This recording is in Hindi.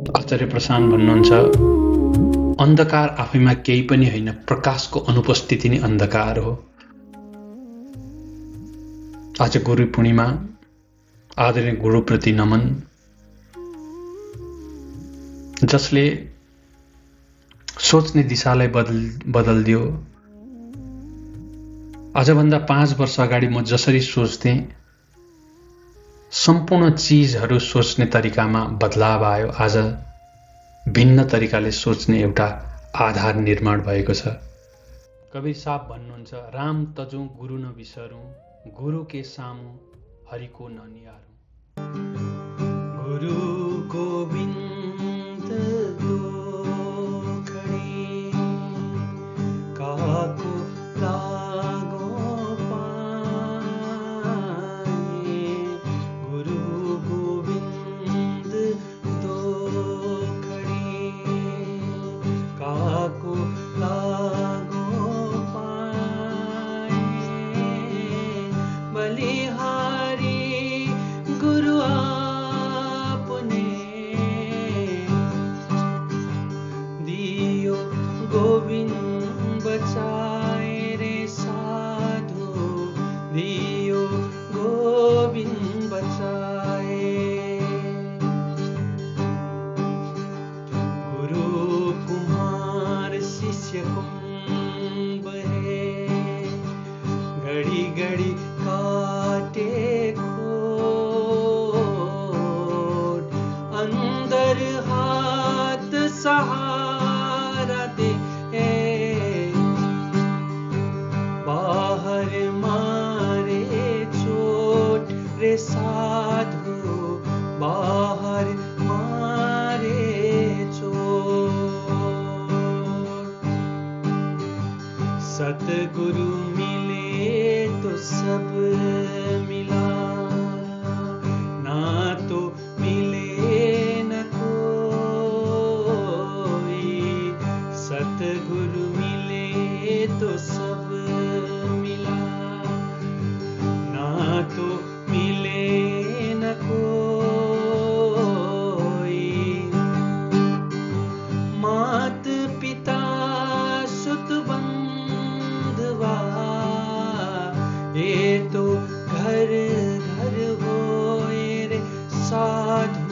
आचार्य प्रशान्त भन्नुहुन्छ, अन्धकार आफैमा केही पनि होइन, प्रकाशको अनुपस्थिति नै अन्धकार हो। आज गुरु पूर्णिमा, आदरणीय गुरुप्रति नमन, जसले सोच्ने दिशालाई बदल्दियो। आजभन्दा 5 वर्ष अगाडि म जसरी सोच्थेँ, सम्पूर्ण चीजहरू सोच्ने तरिकामा बदलाव आयो। आज भिन्न तरिकाले सोच्ने एउटा आधार निर्माण भएको छ। कबीर साहब भन्नुहुन्छ, राम तजु गुरु न बिसरौं, गुरु के सामु हरिको न निहारौं। गुरु गोविंद दो खड़े, काको लागो पाए। गुरु गोविंद दो खड़े, काको लागो पाए। बलिहारी गुरु आपने दियो, गोविंद बचाए रे साधु, दियो गोविंद बचाए। गुरु कुमार शिष्य कुंभ है, घड़ी घड़ी काटे खोट, अंदर हाथ सहारा दे, बाहर मारे चोट रे साधु, बाहर मारे चोट। सतगुरु मिले तो सब मिला, ना तो मिले न कोई। सतगुरु मिले तो सब मिला, ना तो मिले न कोई। मात पिता सुत बंधुआ, ये तो घर घर होए रे साधु,